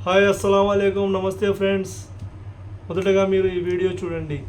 Hi అస్సలం వాలేకుమ్, నమస్తే friends. మొదటగా మీరు ఈ వీడియో చూడండి.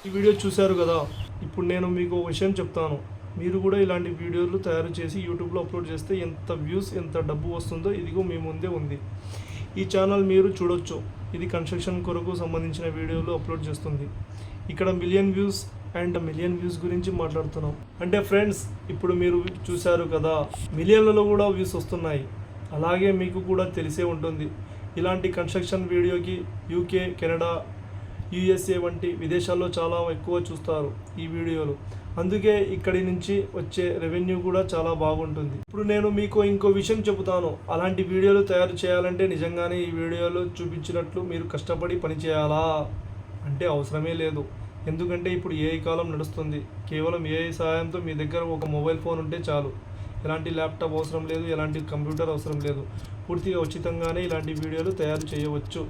ఈ వీడియో చూశారు కదా. ఇప్పుడు నేను మీకు ఒక విషయం చెప్తాను. మీరు కూడా ఇలాంటి వీడియోలు తయారు చేసి యూట్యూబ్లో అప్లోడ్ చేస్తే ఎంత వ్యూస్, ఎంత డబ్బు వస్తుందో ఇదిగో మీ ముందే ఉంది. ఈ ఛానల్ మీరు చూడొచ్చు. ఇది కన్స్ట్రక్షన్ కొరకు సంబంధించిన వీడియోలు అప్లోడ్ చేస్తుంది. ఇక్కడ మిలియన్ వ్యూస్ గురించి మాట్లాడుతున్నాం. అంటే ఫ్రెండ్స్, ఇప్పుడు మీరు చూశారు కదా, మిలియన్లలో కూడా వ్యూస్ వస్తున్నాయి. అలాగే మీకు కూడా తెలిసే ఉంటుంది, ఇలాంటి కన్స్ట్రక్షన్ వీడియోకి యూకే, కెనడా, యూఎస్ఏ వంటి విదేశాల్లో చాలా ఎక్కువ చూస్తారు ఈ వీడియోలు. అందుకే ఇక్కడి నుంచి వచ్చే రెవెన్యూ కూడా చాలా బాగుంటుంది. ఇప్పుడు నేను మీకు ఇంకో విషయం చెబుతాను. అలాంటి వీడియోలు తయారు చేయాలంటే నిజంగానే ఈ వీడియోలో చూపించినట్లు మీరు కష్టపడి పని చేయాలా అంటే అవసరమే లేదు. ఎందుకంటే ఇప్పుడు ఏఐ కాలం నడుస్తుంది. కేవలం ఏఐ సహాయంతో మీ దగ్గర ఒక మొబైల్ ఫోన్ ఉంటే చాలు. ఎలాంటి ల్యాప్టాప్ అవసరం లేదు, ఎలాంటి కంప్యూటర్ అవసరం లేదు. పూర్తిగా ఉచితంగానే ఇలాంటి వీడియోలు తయారు చేయవచ్చు.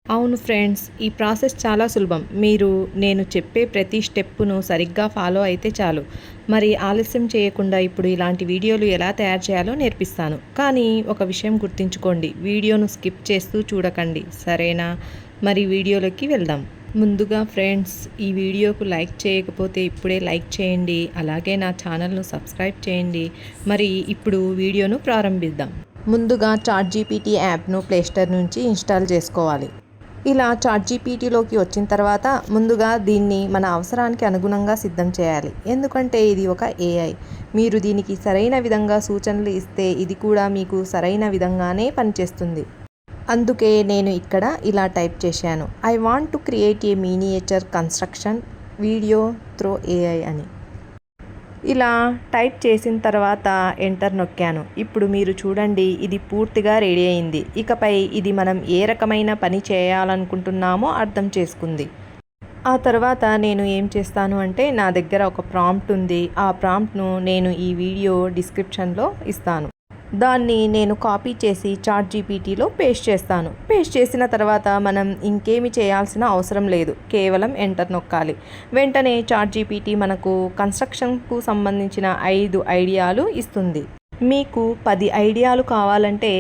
అవును ఫ్రెండ్స్, ఈ ప్రాసెస్ చాలా సులభం. మీరు నేను చెప్పే ప్రతి స్టెప్పును సరిగ్గా ఫాలో అయితే చాలు. మరి ఆలస్యం చేయకుండా ఇప్పుడు ఇలాంటి వీడియోలు ఎలా తయారు చేయాలో నేర్పిస్తాను. కానీ ఒక విషయం గుర్తుంచుకోండి, వీడియోను స్కిప్ చేస్తూ చూడకండి, సరేనా? మరి వీడియోలోకి వెళ్దాం. ముందుగా ఫ్రెండ్స్, ఈ వీడియోకు లైక్ చేయకపోతే ఇప్పుడే లైక్ చేయండి. అలాగే నా ఛానల్ను సబ్స్క్రైబ్ చేయండి. మరి ఇప్పుడు వీడియోను ప్రారంభిద్దాం. ముందుగా చాట్‌జీపీటీ యాప్ను ప్లేస్టోర్ నుంచి ఇన్స్టాల్ చేసుకోవాలి. ఇలా చాట్‌జీపీటీలోకి వచ్చిన తర్వాత ముందుగా దీన్ని మన అవసరానికి అనుగుణంగా సిద్ధం చేయాలి. ఎందుకంటే ఇది ఒక ఏఐ. మీరు దీనికి సరైన విధంగా సూచనలు ఇస్తే ఇది కూడా మీకు సరైన విధంగానే పనిచేస్తుంది. అందుకే నేను ఇక్కడ ఇలా టైప్ చేశాను, I want to create a miniature construction video through AI అని. ఇలా టైప్ చేసిన తర్వాత ఎంటర్ నొక్కాను. ఇప్పుడు మీరు చూడండి, ఇది పూర్తిగా రెడీ అయింది. ఇకపై ఇది మనం ఏ రకమైన పని చేయాలనుకుంటున్నామో అర్థం చేసుకుంది. ఆ తర్వాత నేను ఏం చేస్తాను అంటే, నా దగ్గర ఒక ప్రాంప్ట్ ఉంది. ఆ ప్రాంప్ట్ను నేను ఈ వీడియో డిస్క్రిప్షన్లో ఇస్తాను. దాన్ని నేను కాపీ చేసి చాట్‌జీపీటీలో పేస్ట్ చేస్తాను. పేస్ట్ చేసిన తర్వాత మనం ఇంకేమి చేయాల్సిన అవసరం లేదు, కేవలం ఎంటర్ నొక్కాలి. వెంటనే చాట్‌జీపీటీ మనకు కన్స్ట్రక్షన్కు సంబంధించిన 5 ఐడియాలు ఇస్తుంది. మీకు 10 ఐడియాలు కావాలంటే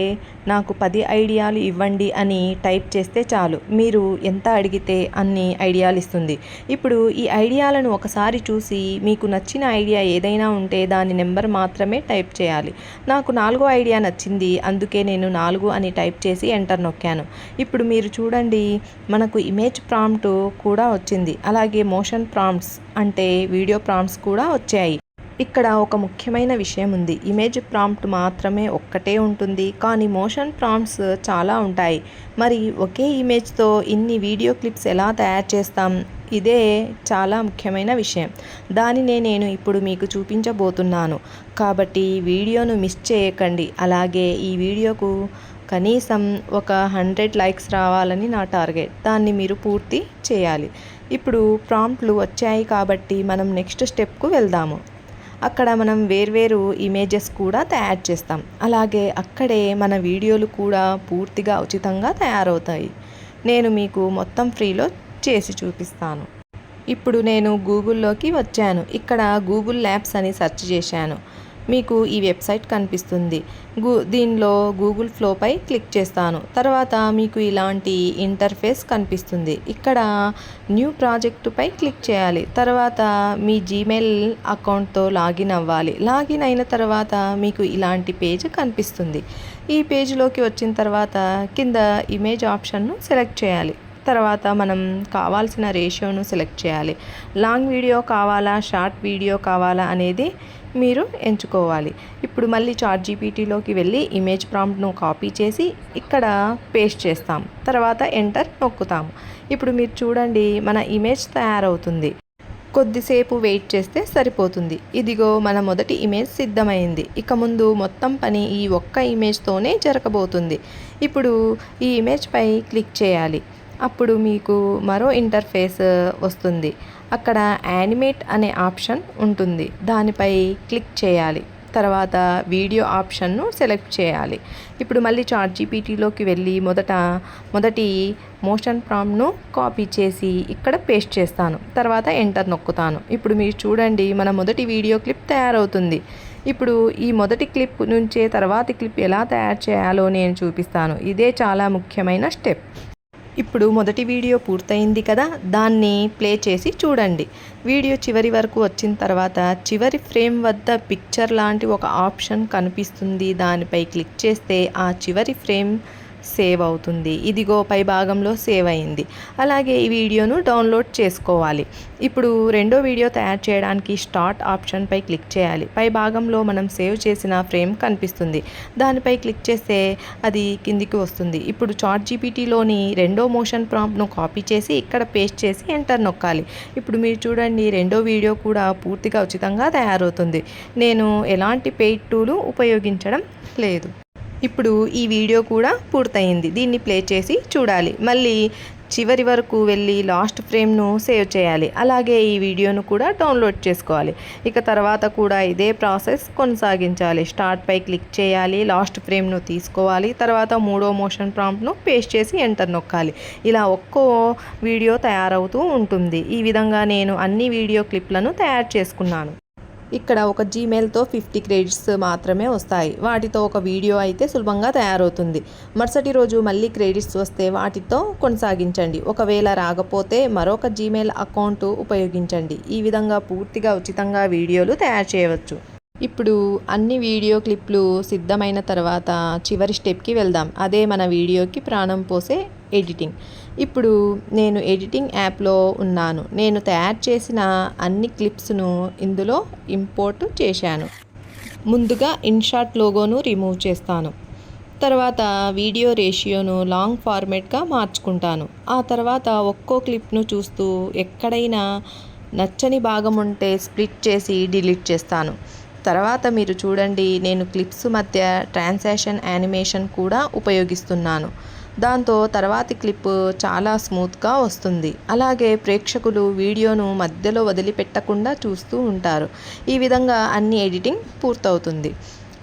నాకు 10 ఐడియాలు ఇవ్వండి అని టైప్ చేస్తే చాలు. మీరు ఎంత అడిగితే అన్ని ఐడియాలు ఇస్తుంది. ఇప్పుడు ఈ ఐడియాలను ఒకసారి చూసి మీకు నచ్చిన ఐడియా ఏదైనా ఉంటే దాని నెంబర్ మాత్రమే టైప్ చేయాలి. నాకు 4వ ఐడియా నచ్చింది, అందుకే నేను 4 అని టైప్ చేసి ఎంటర్ నొక్కాను. ఇప్పుడు మీరు చూడండి, మనకు ఇమేజ్ ప్రాంప్ట్ కూడా వచ్చింది. అలాగే మోషన్ ప్రాంప్ట్స్ అంటే వీడియో ప్రాంప్ట్స్ కూడా వచ్చాయి. ఇక్కడ ఒక ముఖ్యమైన విషయం ఉంది. ఇమేజ్ ప్రాంప్ట్ మాత్రమే ఒక్కటే ఉంటుంది, కానీ మోషన్ ప్రాంప్ట్స్ చాలా ఉంటాయి. మరి ఒకే ఇమేజ్తో ఇన్ని వీడియో క్లిప్స్ ఎలా తయారు చేస్తాం? ఇదే చాలా ముఖ్యమైన విషయం. దానినే నేను ఇప్పుడు మీకు చూపించబోతున్నాను. కాబట్టి వీడియోను మిస్ చేయకండి. అలాగే ఈ వీడియోకు కనీసం ఒక 100 లైక్స్ రావాలని నా టార్గెట్. దాన్ని మీరు పూర్తి చేయాలి. ఇప్పుడు ప్రాంప్ట్లు వచ్చాయి కాబట్టి మనం నెక్స్ట్ స్టెప్కు వెళ్దాము. అక్కడ మనం వేర్వేరు ఇమేజెస్ కూడా తయారు చేస్తాం. అలాగే అక్కడే మన వీడియోలు కూడా పూర్తిగా ఉచితంగా తయారవుతాయి. నేను మీకు మొత్తం ఫ్రీలో చేసి చూపిస్తాను. ఇప్పుడు నేను గూగుల్లోకి వచ్చాను. ఇక్కడ గూగుల్ ల్యాబ్స్ అని సెర్చ్ చేశాను. మీకు ఈ వెబ్సైట్ కనిపిస్తుంది. దీనిలో గూగుల్ ఫ్లోపై క్లిక్ చేస్తాను. తర్వాత మీకు ఇలాంటి ఇంటర్ఫేస్ కనిపిస్తుంది. ఇక్కడ న్యూ ప్రాజెక్టుపై క్లిక్ చేయాలి. తర్వాత మీ జీమెయిల్ అకౌంట్తో లాగిన్ అవ్వాలి. లాగిన్ అయిన తర్వాత మీకు ఇలాంటి పేజ్ కనిపిస్తుంది. ఈ పేజ్లోకి వచ్చిన తర్వాత కింద ఇమేజ్ ఆప్షన్ను సెలెక్ట్ చేయాలి. తర్వాత మనం కావాల్సిన రేషియోను సెలెక్ట్ చేయాలి. లాంగ్ వీడియో కావాలా, షార్ట్ వీడియో కావాలా అనేది మీరు ఎంచుకోవాలి. ఇప్పుడు మళ్ళీ చాట్‌జీపీటీలోకి వెళ్ళి ఇమేజ్ ప్రాంప్ట్‌ను కాపీ చేసి ఇక్కడ పేస్ట్ చేస్తాం. తర్వాత ఎంటర్ నొక్కుతాము. ఇప్పుడు మీరు చూడండి మన ఇమేజ్ తయారవుతుంది. కొద్దిసేపు వెయిట్ చేస్తే సరిపోతుంది. ఇదిగో మన మొదటి ఇమేజ్ సిద్ధమైంది. ఇక ముందు మొత్తం పని ఈ ఒక్క ఇమేజ్తోనే జరగబోతుంది. ఇప్పుడు ఈ ఇమేజ్పై క్లిక్ చేయాలి. అప్పుడు మీకు మరో ఇంటర్ఫేస్ వస్తుంది. అక్కడ యానిమేట్ అనే ఆప్షన్ ఉంటుంది. దానిపై క్లిక్ చేయాలి. తర్వాత వీడియో ఆప్షన్ను సెలెక్ట్ చేయాలి. ఇప్పుడు మళ్ళీ చాట్‌జీపీటీలోకి వెళ్ళి మొదటి మోషన్ ప్రాంప్ట్‌ను కాపీ చేసి ఇక్కడ పేస్ట్ చేస్తాను. తర్వాత ఎంటర్ నొక్కుతాను. ఇప్పుడు మీరు చూడండి మన మొదటి వీడియో క్లిప్ తయారవుతుంది. ఇప్పుడు ఈ మొదటి క్లిప్ నుంచే తర్వాతి క్లిప్ ఎలా తయారు చేయాలో నేను చూపిస్తాను. ఇదే చాలా ముఖ్యమైన స్టెప్. ఇప్పుడు మొదటి వీడియో పూర్తయింది కదా, దాన్ని ప్లే చేసి చూడండి. వీడియో చివరి వరకు వచ్చిన తర్వాత చివరి ఫ్రేమ్ వద్ద పిక్చర్ లాంటి ఒక ఆప్షన్ కనిపిస్తుంది. దానిపై క్లిక్ చేస్తే ఆ చివరి ఫ్రేమ్ సేవ్ అవుతుంది. ఇదిగో పై భాగంలో సేవ్ అయింది. అలాగే ఈ వీడియోను డౌన్లోడ్ చేసుకోవాలి. ఇప్పుడు రెండో వీడియో తయారు చేయడానికి స్టార్ట్ ఆప్షన్పై క్లిక్ చేయాలి. పై భాగంలో మనం సేవ్ చేసిన ఫ్రేమ్ కనిపిస్తుంది. దానిపై క్లిక్ చేస్తే అది కిందికి వస్తుంది. ఇప్పుడు చాట్‌జీపీటీలోని రెండో మోషన్ ప్రాంప్ట్‌ను కాపీ చేసి ఇక్కడ పేస్ట్ చేసి ఎంటర్ నొక్కాలి. ఇప్పుడు మీరు చూడండి రెండో వీడియో కూడా పూర్తిగా ఉచితంగా తయారవుతుంది. నేను ఎలాంటి పెయిడ్ టూలు ఉపయోగించడం లేదు. ఇప్పుడు ఈ వీడియో కూడా పూర్తయింది. దీన్ని ప్లే చేసి చూడాలి. మళ్ళీ చివరి వరకు వెళ్ళి లాస్ట్ ఫ్రేమ్ను సేవ్ చేయాలి. అలాగే ఈ వీడియోను కూడా డౌన్లోడ్ చేసుకోవాలి. ఇక తర్వాత కూడా ఇదే ప్రాసెస్ కొనసాగించాలి. స్టార్ట్పై క్లిక్ చేయాలి. లాస్ట్ ఫ్రేమ్ను తీసుకోవాలి. తర్వాత మూడో మోషన్ ప్రాంప్ట్ను పేస్ట్ చేసి ఎంటర్ నొక్కాలి. ఇలా ఒక్కో వీడియో తయారవుతూ ఉంటుంది. ఈ విధంగా నేను అన్ని వీడియో క్లిప్లను తయారు చేసుకున్నాను. ఇక్కడ ఒక జీమెయిల్తో 50 క్రెడిట్స్ మాత్రమే వస్తాయి. వాటితో ఒక వీడియో అయితే సులభంగా తయారవుతుంది. మరుసటి రోజు మళ్ళీ క్రెడిట్స్ వస్తే వాటితో కొనసాగించండి. ఒకవేళ రాకపోతే మరొక జీమెయిల్ అకౌంట్ ఉపయోగించండి. ఈ విధంగా పూర్తిగా ఉచితంగా వీడియోలు తయారు చేయవచ్చు. ఇప్పుడు అన్ని వీడియో క్లిప్లు సిద్ధమైన తర్వాత చివరి స్టెప్కి వెళ్దాం. అదే మన వీడియోకి ప్రాణం పోసే ఎడిటింగ్. ఇప్పుడు నేను ఎడిటింగ్ యాప్లో ఉన్నాను. నేను తయారు చేసిన అన్ని క్లిప్స్ను ఇందులో ఇంపోర్ట్ చేశాను. ముందుగా ఇన్షాట్ లోగోను రిమూవ్ చేస్తాను. తర్వాత వీడియో రేషియోను లాంగ్ ఫార్మేట్గా మార్చుకుంటాను. ఆ తర్వాత ఒక్కో క్లిప్ను చూస్తూ ఎక్కడైనా నచ్చని భాగం ఉంటే స్ప్లిట్ చేసి డిలీట్ చేస్తాను. తర్వాత మీరు చూడండి నేను క్లిప్స్ మధ్య ట్రాన్సాక్షన్ యానిమేషన్ కూడా ఉపయోగిస్తున్నాను. దాంతో తర్వాతి క్లిప్ చాలా స్మూత్గా వస్తుంది. అలాగే ప్రేక్షకులు వీడియోను మధ్యలో వదిలిపెట్టకుండా చూస్తూ ఉంటారు. ఈ విధంగా అన్ని ఎడిటింగ్ పూర్తవుతుంది.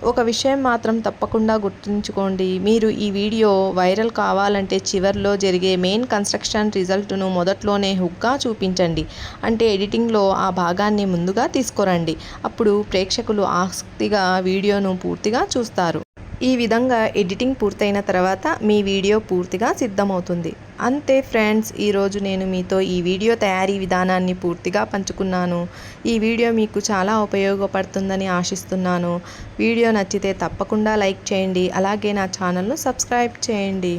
ఒక విషయం మాత్రం తప్పకుండా గుర్తుంచుకోండి. మీరు ఈ వీడియో వైరల్ కావాలంటే చివర్లో జరిగే మెయిన్ కన్స్ట్రక్షన్ రిజల్ట్ను మొదట్లోనే హుక్గా చూపించండి. అంటే ఎడిటింగ్లో ఆ భాగాన్ని ముందుగా తీసుకురండి. అప్పుడు ప్రేక్షకులు ఆసక్తిగా వీడియోను పూర్తిగా చూస్తారు. ఈ విధంగా ఎడిటింగ్ పూర్తయిన తర్వాత మీ వీడియో పూర్తిగా సిద్ధమవుతుంది. అంతే ఫ్రెండ్స్, ఈరోజు నేను మీతో ఈ వీడియో తయారీ విధానాన్ని పూర్తిగా పంచుకున్నాను. ఈ వీడియో మీకు చాలా ఉపయోగపడుతుందని ఆశిస్తున్నాను. వీడియో నచ్చితే తప్పకుండా లైక్ చేయండి. అలాగే నా ఛానల్ను సబ్స్క్రైబ్ చేయండి.